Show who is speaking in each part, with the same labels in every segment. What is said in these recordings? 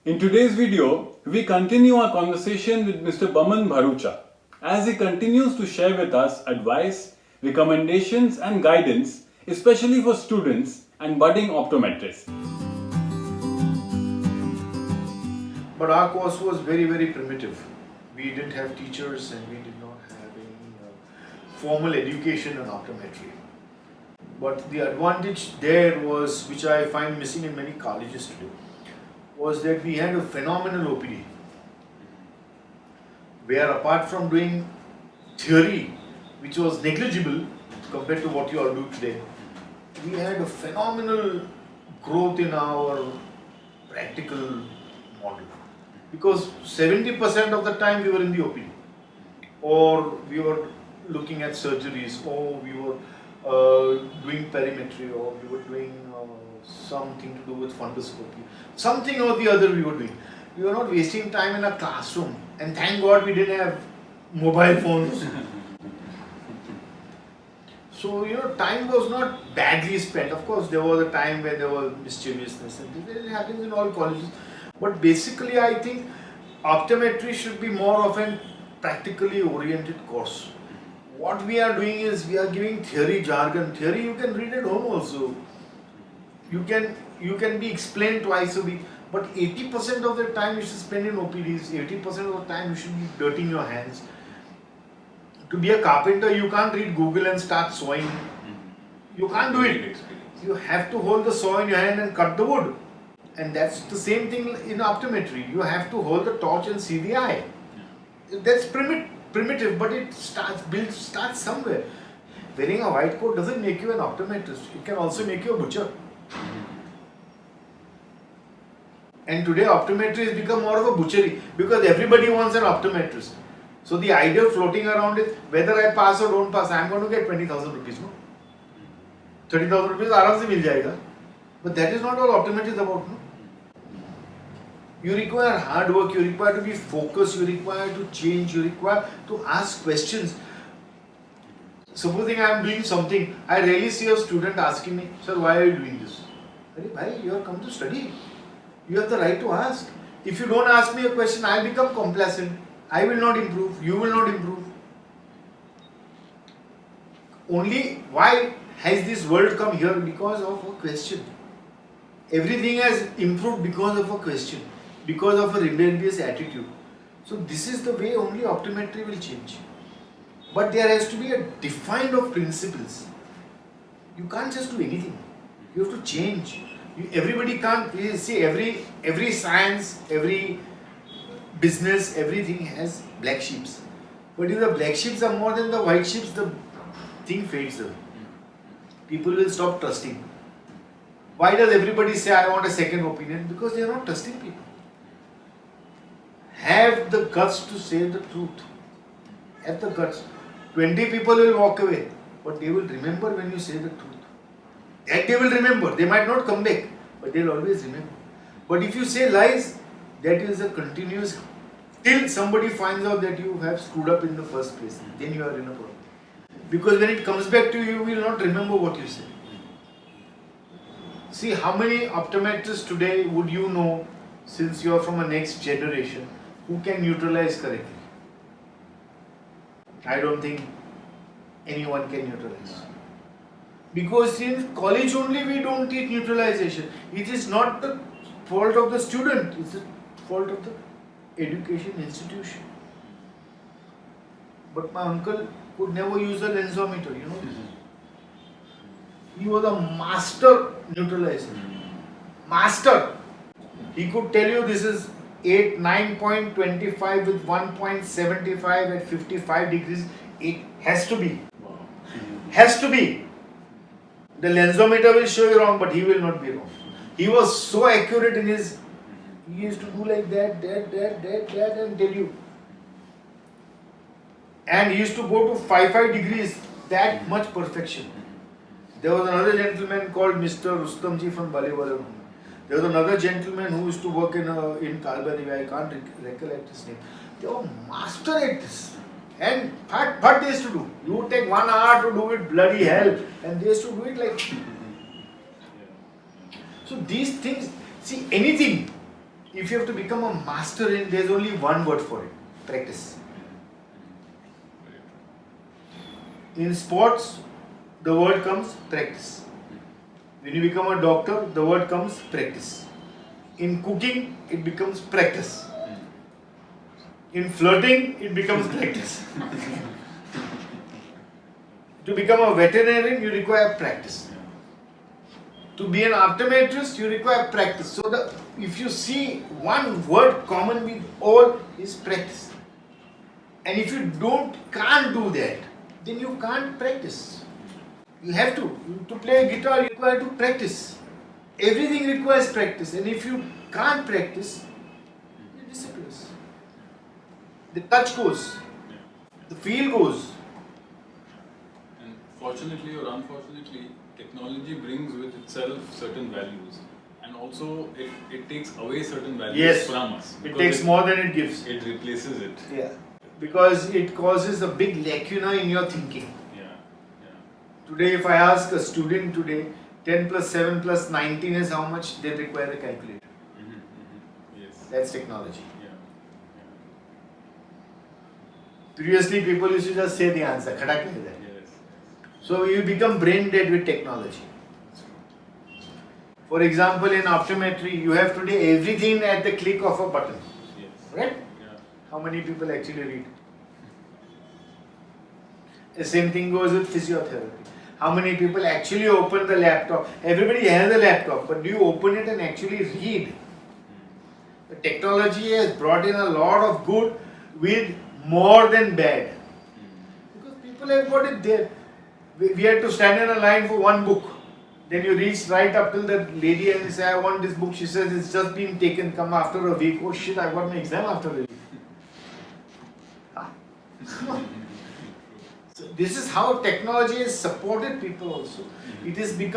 Speaker 1: In today's video, we continue our conversation with Mr. Baman Bharucha as he continues to share with us advice, recommendations and guidance, especially for students and budding optometrists.
Speaker 2: But our course was very primitive. We didn't have teachers and we did not have any formal education in optometry. But the advantage there was, which I find missing in many colleges today, was that we had a phenomenal OPD. Where apart from doing theory, which was negligible compared to what you all do today, we had a phenomenal growth in our practical model. Because 70% of the time we were in the OPD, or we were looking at surgeries, or we were doing perimetry, or we were doing something to do with fundoscopy. Something or the other we were doing. We were not wasting time in a classroom, and thank God we didn't have mobile phones. So, time was not badly spent. Of course, there was a time when there was mischievousness, and it happens in all colleges. But basically, I think optometry should be more of a practically oriented course. What we are doing is we are giving theory jargon. Theory you can read at home also. You can be explained twice a week. But 80% of the time you should spend in OPDs. 80% of the time you should be dirtying your hands. To be a carpenter, you can't read Google and start sawing. You can't do it. You have to hold the saw in your hand and cut the wood. And that's the same thing in optometry. You have to hold the torch and see the eye. That's primitive, but it starts somewhere. Wearing a white coat doesn't make you an optometrist. It can also make you a butcher. And today optometry has become more of a butchery because everybody wants an optometrist. So the idea floating around is whether I pass or don't pass, I am going to get 20,000 rupees. No? 30,000 rupees आराम से मिल जाएगा. But that is not all optometry is about. No? You require hard work, you require to be focused, you require to change, you require to ask questions. Supposing I am doing something, I rarely see a student asking me, sir, why are you doing this? Bhai, you have come to study. You have the right to ask. If you don't ask me a question, I become complacent. I will not improve, you will not improve. Only why has this world come here? Because of a question. Everything has improved because of a question, because of a rebellious attitude. So this is the way only optometry will change. But there has to be a defined of principles. You can't just do anything. You have to change. Everybody can't see every science, every business, everything has black sheeps. But if the black sheeps are more than the white sheeps, the thing fades away. People will stop trusting. Why does everybody say I want a second opinion? Because they are not trusting people. Have the guts to say the truth. Have the guts. 20 people will walk away, but they will remember when you say the truth. That they will remember. They might not come back, but they will always remember. But if you say lies, that is a continuous, till somebody finds out that you have screwed up in the first place. Then you are in a problem. Because when it comes back to you, you will not remember what you said. See, how many optometrists today would you know, since you are from a next generation, who can neutralize correctly? I don't think anyone can neutralize. Because in college only we don't teach neutralization. It is not the fault of the student, it's the fault of the education institution. But my uncle could never use a lensometer, you know this. He was a master neutralizer. Master. He could tell you this is 9.25 with 1.75 at 55 degrees. It has to be. Has to be. The lensometer will show you wrong, but he will not be wrong. He was so accurate in his, he used to do like that, and tell you. And he used to go to 55 degrees, that much perfection. There was another gentleman called Mr. Rustamji from Baliwala. There was another gentleman who used to work in Kalbari, I can't recollect his name. They were master at this. And what they used to do? You would take 1 hour to do it, bloody hell. And they used to do it like. So these things, see anything, if you have to become a master in, there's only one word for it: practice. In sports, the word comes practice. When you become a doctor, the word comes practice. In cooking, it becomes practice. In flirting, it becomes practice. To become a veterinarian, you require practice. To be an optometrist, you require practice. So if you see one word common with all is practice. And if you can't do that, then you can't practice. You have to play a guitar, you require to practice. Everything requires practice, and if you can't practice, it disappears. The touch goes, the feel goes.
Speaker 1: And fortunately or unfortunately, technology brings with itself certain values, and also it takes away certain values from us.
Speaker 2: It takes more than it gives.
Speaker 1: It replaces it.
Speaker 2: Yeah, because it causes a big lacuna in your thinking. Today, if I ask a student today, 10 plus 7 plus 19 is how much, they require a calculator.
Speaker 1: Yes.
Speaker 2: That's technology.
Speaker 1: Yeah.
Speaker 2: Previously, people used to just say the answer. Khadak nahi hai.
Speaker 1: Yes.
Speaker 2: So you become brain dead with technology. For example, in optometry, you have today everything at the click of a button.
Speaker 1: Yes.
Speaker 2: Right?
Speaker 1: Yeah.
Speaker 2: How many people actually read? The same thing goes with physiotherapy. How many people actually open the laptop? Everybody has a laptop, but do you open it and actually read? The technology has brought in a lot of good with more than bad. Because people have got it there. We had to stand in a line for one book. Then you reach right up till the lady and you say, I want this book. She says, it's just been taken, come after a week. Oh shit, I got my exam after a week. So this is how technology has supported people also. It has made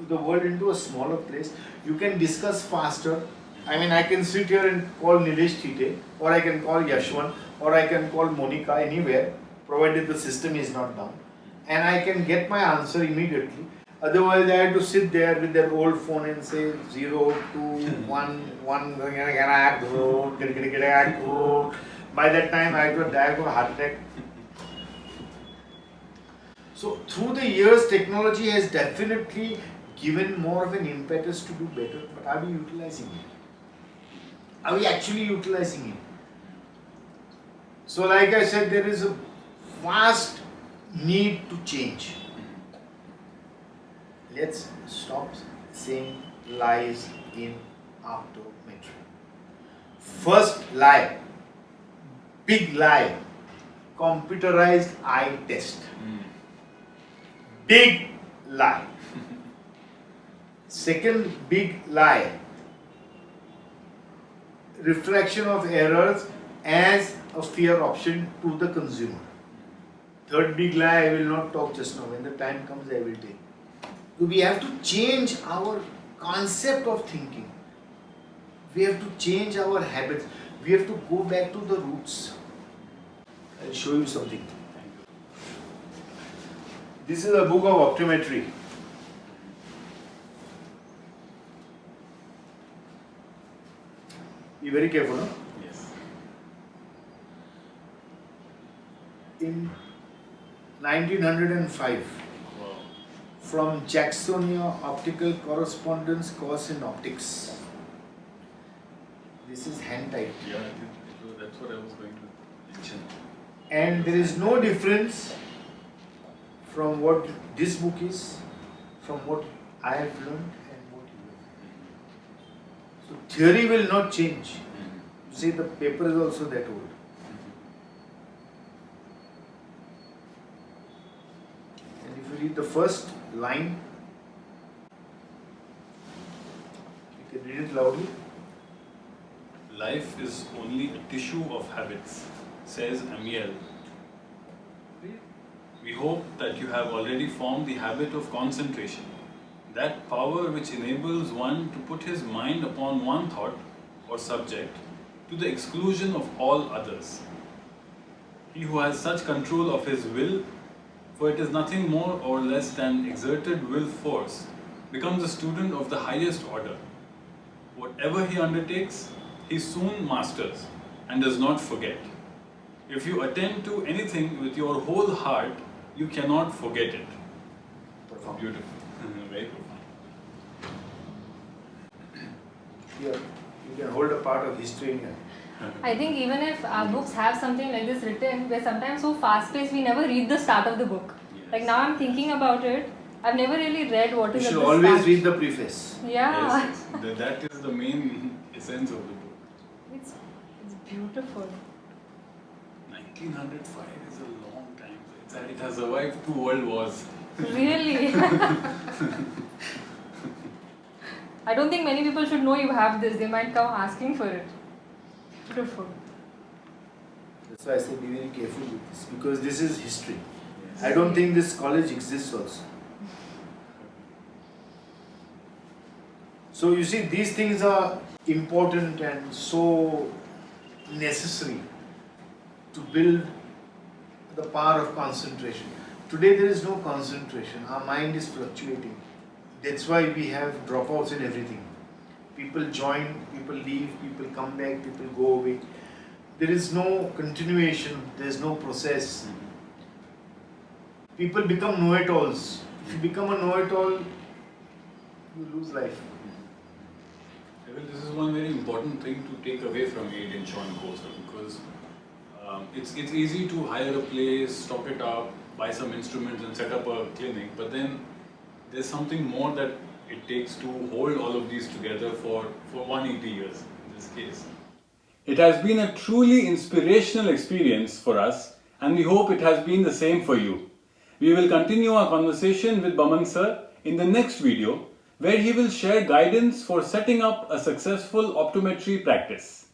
Speaker 2: the world into a smaller place. You can discuss faster. I mean, I can sit here and call Nilesh Tite, or I can call Yashwan, or I can call Monica anywhere, provided the system is not down. And I can get my answer immediately. Otherwise, I had to sit there with that old phone and say 0, 2, 1, 1, by that time I would die of a heart attack. So through the years, technology has definitely given more of an impetus to do better, but are we utilizing it? Are we actually utilizing it? So like I said, there is a vast need to change. Let's stop saying lies in optometry. First lie, big lie, computerized eye test. Big lie. Second big lie, refraction of errors as a fear option to the consumer. Third big lie, I will not talk just now. When the time comes, I will take. So we have to change our concept of thinking. We have to change our habits. We have to go back to the roots. I'll show you something. This is a book of optometry. Be very careful, no?
Speaker 1: Yes.
Speaker 2: In 1905,
Speaker 1: Wow.
Speaker 2: from Jacksonia Optical Correspondence Course in Optics. This is hand typed.
Speaker 1: Yeah, that's what I was going to mention.
Speaker 2: And there is no difference from what this book is, from what I have learned and what you have learned. So theory will not change. You see, the paper is also that old. And if you read the first line, you can read it loudly.
Speaker 1: Life is only a tissue of habits, says Amiel. We hope that you have already formed the habit of concentration, that power which enables one to put his mind upon one thought or subject to the exclusion of all others. He who has such control of his will, for it is nothing more or less than exerted will force, becomes a student of the highest order. Whatever he undertakes, he soon masters and does not forget. If you attend to anything with your whole heart, you cannot forget it.
Speaker 2: Profound.
Speaker 1: Beautiful. Very profound.
Speaker 2: Here, you can hold a part of history in here.
Speaker 3: I think even if our books have something like this written, we're sometimes so fast-paced we never read the start of the book.
Speaker 1: Yes.
Speaker 3: Like now I'm thinking about it, I've never really read what
Speaker 2: You
Speaker 3: is at
Speaker 2: should
Speaker 3: the
Speaker 2: always
Speaker 3: start.
Speaker 2: read the preface.
Speaker 3: Yeah,
Speaker 1: Yes, that is the main essence of the book.
Speaker 3: it's beautiful.
Speaker 1: 1905 is a long time. It has survived 2 world wars.
Speaker 3: Really. I don't think many people should know you have this. They might come asking for it. Beautiful.
Speaker 2: That's why I say be very careful with this, because this is history. I don't think this college exists also. So you see, these things are important and so necessary to build the power of concentration. Today there is no concentration. Our mind is fluctuating. That's why we have dropouts in everything. People join, people leave, people come back, people go away. There is no continuation, there is no process. People become know-it-alls. If you become a know-it-all, you lose life.
Speaker 1: Well, this is one very important thing to take away from Aid in Sean Coaster, because it's easy to hire a place, stock it up, buy some instruments and set up a clinic, but then there's something more that it takes to hold all of these together for 180 years in this case. It has been a truly inspirational experience for us, and we hope it has been the same for you. We will continue our conversation with Baman sir in the next video, where he will share guidance for setting up a successful optometry practice.